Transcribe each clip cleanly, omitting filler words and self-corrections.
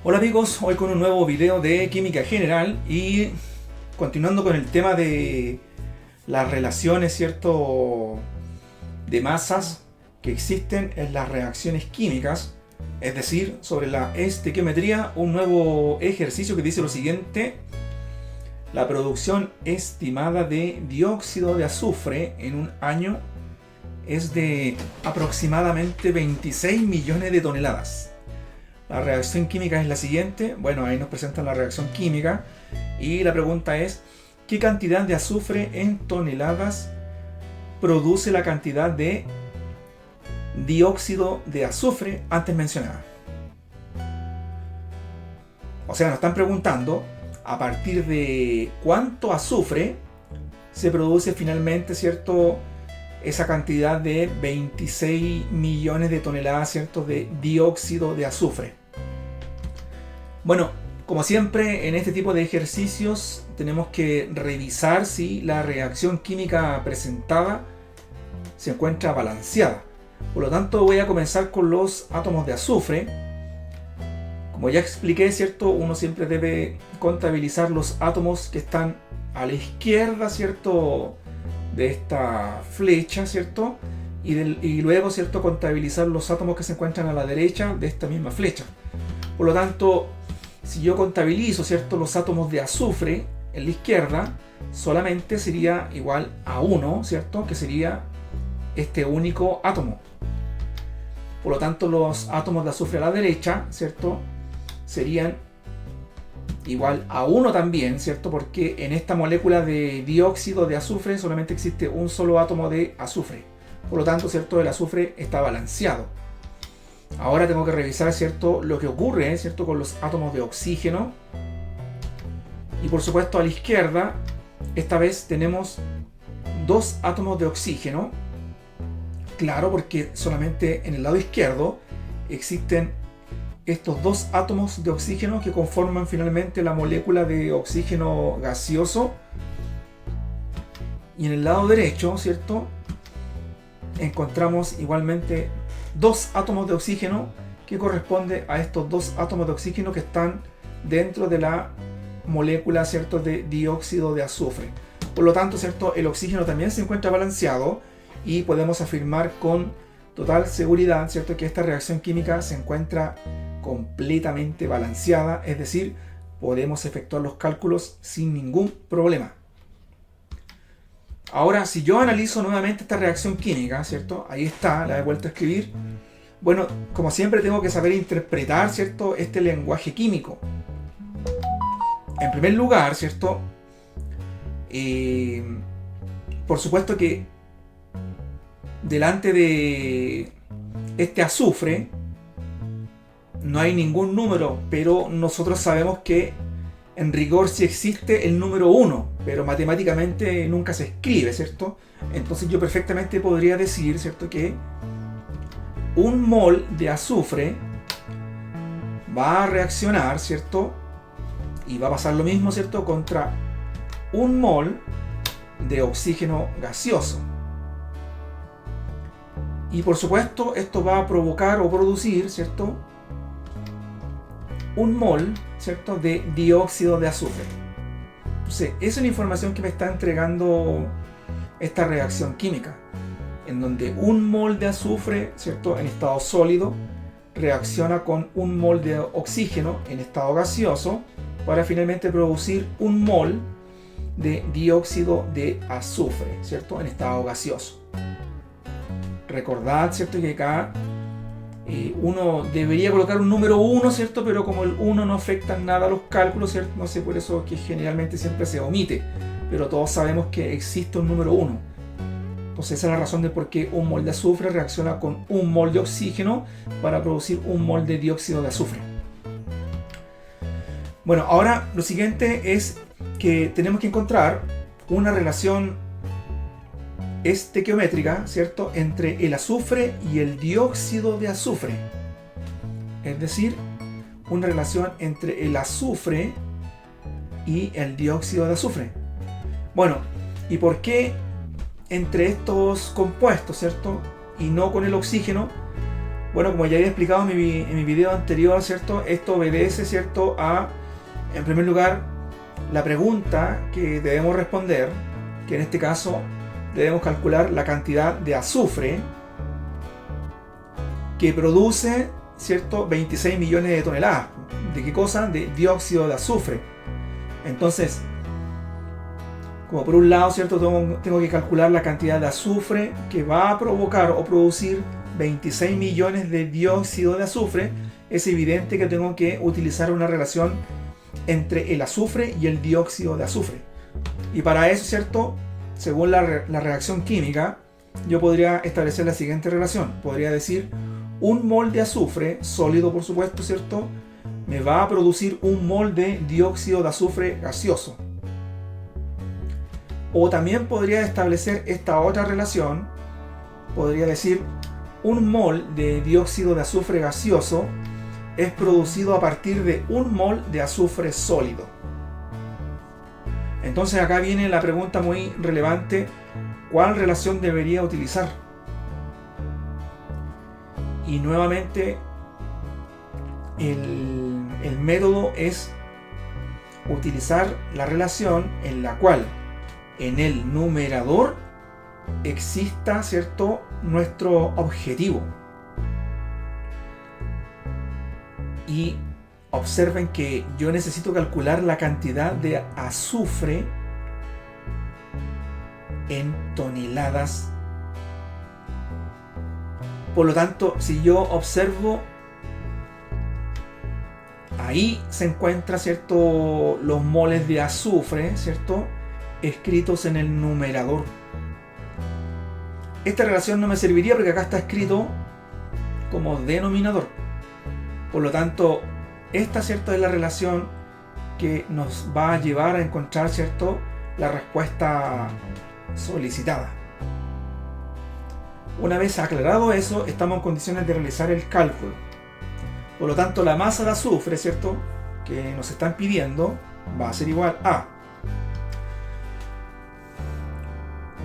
Hola amigos, hoy con un nuevo video de química general y continuando con el tema de las relaciones, ¿cierto?, de masas que existen en las reacciones químicas, es decir, sobre la estequiometría, un nuevo ejercicio que dice lo siguiente: la producción estimada de dióxido de azufre en un año es de aproximadamente 26 millones de toneladas. La reacción química es la siguiente. Bueno, ahí nos presentan la reacción química y la pregunta es: ¿qué cantidad de azufre en toneladas produce la cantidad de dióxido de azufre antes mencionada? O sea, nos están preguntando a partir de cuánto azufre se produce finalmente, ¿cierto?, esa cantidad de 26 millones de toneladas, ¿cierto?, de dióxido de azufre. Bueno, como siempre en este tipo de ejercicios tenemos que revisar si la reacción química presentada se encuentra balanceada. Por lo tanto, voy a comenzar con los átomos de azufre. Como ya expliqué, ¿cierto?, uno siempre debe contabilizar los átomos que están a la izquierda, ¿cierto?, de esta flecha, ¿cierto?, y luego, ¿cierto?, contabilizar los átomos que se encuentran a la derecha de esta misma flecha. Por lo tanto, si yo contabilizo, ¿cierto?, los átomos de azufre en la izquierda, solamente sería igual a 1, ¿cierto?, que sería este único átomo. Por lo tanto, los átomos de azufre a la derecha, ¿cierto?, serían igual a 1 también, ¿cierto?, porque en esta molécula de dióxido de azufre solamente existe un solo átomo de azufre. Por lo tanto, ¿cierto?, el azufre está balanceado. Ahora tengo que revisar, ¿cierto?, lo que ocurre, ¿cierto?, con los átomos de oxígeno. Y por supuesto a la izquierda, esta vez tenemos 2 átomos de oxígeno. Claro, porque solamente en el lado izquierdo existen estos 2 átomos de oxígeno que conforman finalmente la molécula de oxígeno gaseoso. Y en el lado derecho, ¿cierto?, encontramos igualmente 2 átomos de oxígeno que corresponde a estos 2 átomos de oxígeno que están dentro de la molécula, ¿cierto?, de dióxido de azufre. Por lo tanto, ¿cierto?, el oxígeno también se encuentra balanceado y podemos afirmar con total seguridad, ¿cierto?, que esta reacción química se encuentra completamente balanceada, es decir, podemos efectuar los cálculos sin ningún problema. Ahora, si yo analizo nuevamente esta reacción química, ¿cierto?, ahí está, la he vuelto a escribir. Bueno, como siempre tengo que saber interpretar, ¿cierto?, este lenguaje químico. En primer lugar, ¿cierto?, por supuesto que delante de este azufre no hay ningún número, pero nosotros sabemos que en rigor sí existe el número 1, pero matemáticamente nunca se escribe, ¿cierto? Entonces yo perfectamente podría decir, ¿cierto?, que un mol de azufre va a reaccionar, ¿cierto?, y va a pasar lo mismo, ¿cierto?, contra un mol de oxígeno gaseoso. Y por supuesto esto va a provocar o producir, ¿cierto?, un mol, ¿cierto?, de dióxido de azufre. Entonces, esa es la información que me está entregando esta reacción química, en donde un mol de azufre, ¿cierto?, en estado sólido reacciona con un mol de oxígeno en estado gaseoso para finalmente producir un mol de dióxido de azufre, ¿cierto?, en estado gaseoso. Recordad, ¿cierto?, que acá uno debería colocar un número 1, ¿cierto?, pero como el 1 no afecta en nada a los cálculos, ¿cierto?, no sé, por eso que generalmente siempre se omite, pero todos sabemos que existe un número 1. Entonces esa es la razón de por qué un mol de azufre reacciona con un mol de oxígeno para producir un mol de dióxido de azufre. Bueno, ahora lo siguiente es que tenemos que encontrar una relación estequiométrica, ¿cierto?, entre el azufre y el dióxido de azufre. Es decir, una relación entre el azufre y el dióxido de azufre. Bueno, ¿y por qué entre estos compuestos, ¿cierto?, y no con el oxígeno? Bueno, como ya había explicado en mi video anterior, ¿cierto? Esto obedece, ¿cierto? A, en primer lugar, la pregunta que debemos responder, que en este caso debemos calcular la cantidad de azufre que produce, ¿cierto? 26 millones de toneladas. ¿De qué cosa? De dióxido de azufre. Entonces, como por un lado, ¿cierto? Tengo que calcular la cantidad de azufre que va a provocar o producir 26 millones de dióxido de azufre. Es evidente que tengo que utilizar una relación entre el azufre y el dióxido de azufre. Y para eso, ¿cierto? Según la reacción química, yo podría establecer la siguiente relación. Podría decir, un mol de azufre, sólido por supuesto, ¿cierto? Me va a producir un mol de dióxido de azufre gaseoso. O también podría establecer esta otra relación. Podría decir, un mol de dióxido de azufre gaseoso es producido a partir de un mol de azufre sólido. Entonces acá viene la pregunta muy relevante: ¿cuál relación debería utilizar? Y nuevamente el método es utilizar la relación en la cual en el numerador exista, ¿cierto?, nuestro objetivo. Y observen que yo necesito calcular la cantidad de azufre en toneladas. Por lo tanto, si yo observo, ahí se encuentra, ¿cierto?, los moles de azufre, ¿cierto?, escritos en el numerador. Esta relación no me serviría porque acá está escrito como denominador. Por lo tanto, esta, ¿cierto?, es la relación que nos va a llevar a encontrar, ¿cierto?, la respuesta solicitada. Una vez aclarado eso, estamos en condiciones de realizar el cálculo. Por lo tanto, la masa de azufre, ¿cierto?, que nos están pidiendo va a ser igual a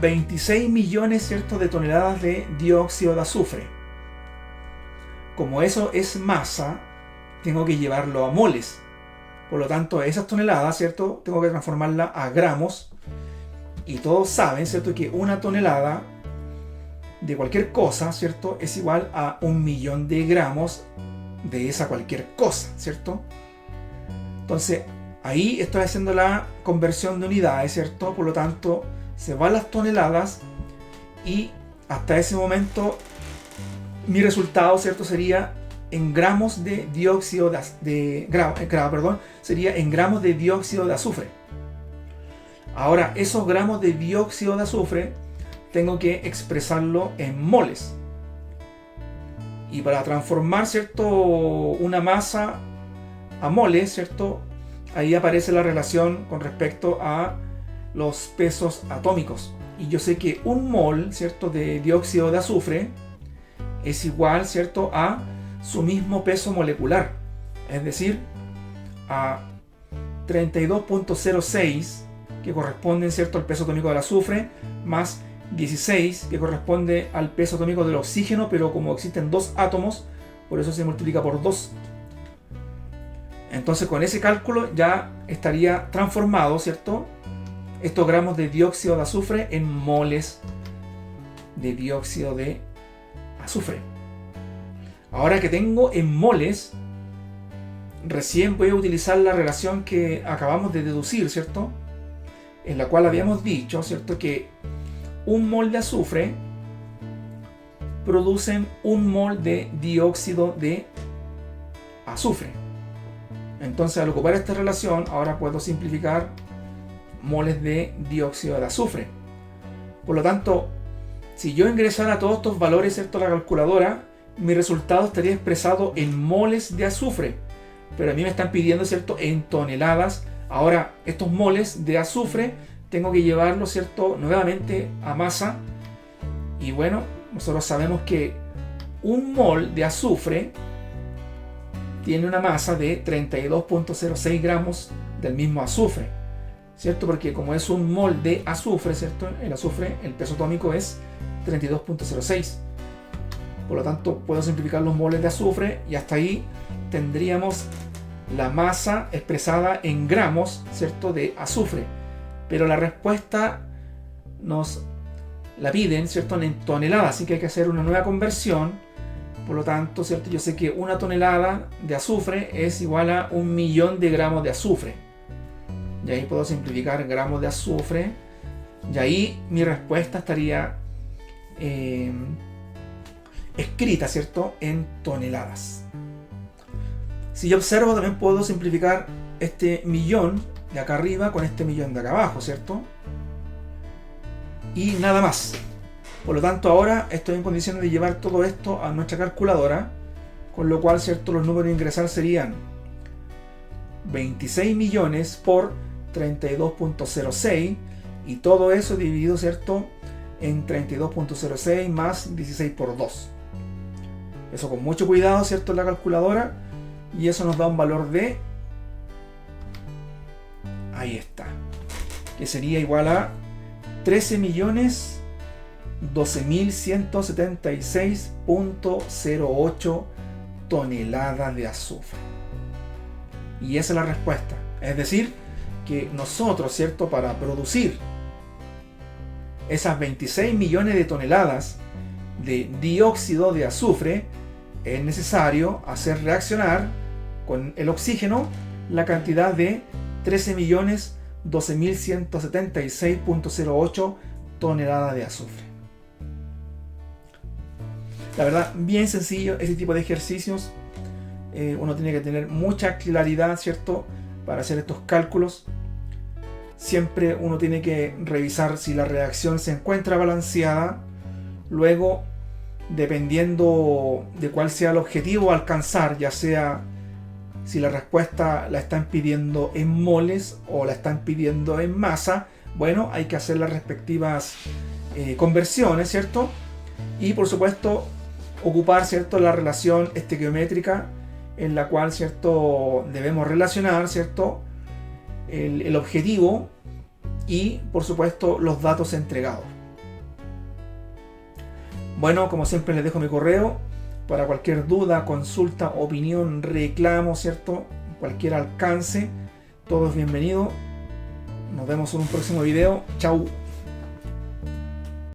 26 millones, ¿cierto?, de toneladas de dióxido de azufre. Como eso es masa, tengo que llevarlo a moles. Por lo tanto, esas toneladas, ¿cierto?, tengo que transformarla a gramos. Y todos saben, ¿cierto?, que una tonelada de cualquier cosa, ¿cierto?, es igual a 1.000.000 de gramos de esa cualquier cosa, ¿cierto? Entonces, ahí estoy haciendo la conversión de unidades, ¿cierto? Por lo tanto, se van las toneladas y hasta ese momento mi resultado, ¿cierto?, sería en gramos de dióxido sería en gramos de dióxido de azufre. Ahora, esos gramos de dióxido de azufre tengo que expresarlo en moles. Y para transformar, ¿cierto?, una masa a moles, ¿cierto?, ahí aparece la relación con respecto a los pesos atómicos. Y yo sé que un mol, ¿cierto?, de dióxido de azufre es igual, ¿cierto?, a su mismo peso molecular. Es decir, a 32.06, que corresponden, ¿cierto?, al peso atómico del azufre, más 16, que corresponde al peso atómico del oxígeno, pero como existen dos átomos, por eso se multiplica por 2. Entonces, con ese cálculo ya estaría transformado, ¿cierto?, estos gramos de dióxido de azufre en moles de dióxido de azufre. Ahora que tengo en moles, recién voy a utilizar la relación que acabamos de deducir, ¿cierto?, en la cual habíamos dicho, ¿cierto?, que un mol de azufre producen un mol de dióxido de azufre. Entonces, al ocupar esta relación, ahora puedo simplificar moles de dióxido de azufre. Por lo tanto, si yo ingresara todos estos valores, ¿cierto?, a la calculadora, mi resultado estaría expresado en moles de azufre. Pero a mí me están pidiendo, ¿cierto?, en toneladas. Ahora, estos moles de azufre tengo que llevarlos, ¿cierto?, nuevamente a masa. Y bueno, nosotros sabemos que un mol de azufre tiene una masa de 32.06 gramos del mismo azufre, ¿cierto? Porque como es un mol de azufre, ¿cierto?, el azufre, el peso atómico es 32.06. Por lo tanto, puedo simplificar los moles de azufre y hasta ahí tendríamos la masa expresada en gramos, ¿cierto?, de azufre. Pero la respuesta nos la piden, ¿cierto?, en toneladas, así que hay que hacer una nueva conversión. Por lo tanto, ¿cierto?, yo sé que una tonelada de azufre es igual a 1.000.000 de gramos de azufre. Y ahí puedo simplificar gramos de azufre. Y ahí mi respuesta estaría escrita, ¿cierto?, en toneladas. Si yo observo, también puedo simplificar este millón de acá arriba con este millón de acá abajo, ¿cierto? Y nada más. Por lo tanto, ahora estoy en condiciones de llevar todo esto a nuestra calculadora, con lo cual, ¿cierto?, los números a ingresar serían 26 millones por 32.06 y todo eso dividido, ¿cierto?, en 32.06 más 16 por 2. Eso con mucho cuidado, ¿cierto?, en la calculadora, y eso nos da un valor de, ahí está, que sería igual a 13.012.176.08 toneladas de azufre. Y esa es la respuesta. Es decir, que nosotros, ¿cierto?, para producir esas 26 millones de toneladas de dióxido de azufre, es necesario hacer reaccionar con el oxígeno la cantidad de 13.012.176.08 toneladas de azufre. La verdad, bien sencillo ese tipo de ejercicios. Uno tiene que tener mucha claridad, ¿cierto?, para hacer estos cálculos. Siempre uno tiene que revisar si la reacción se encuentra balanceada. Luego, dependiendo de cuál sea el objetivo a alcanzar, ya sea si la respuesta la están pidiendo en moles o la están pidiendo en masa, bueno, hay que hacer las respectivas conversiones, ¿cierto? Y por supuesto, ocupar, ¿cierto?, la relación estequiométrica en la cual, ¿cierto?, debemos relacionar, ¿cierto?, el objetivo y, por supuesto, los datos entregados. Bueno, como siempre les dejo mi correo para cualquier duda, consulta, opinión, reclamo, ¿cierto?, cualquier alcance, todo es bienvenido. Nos vemos en un próximo video. Chau.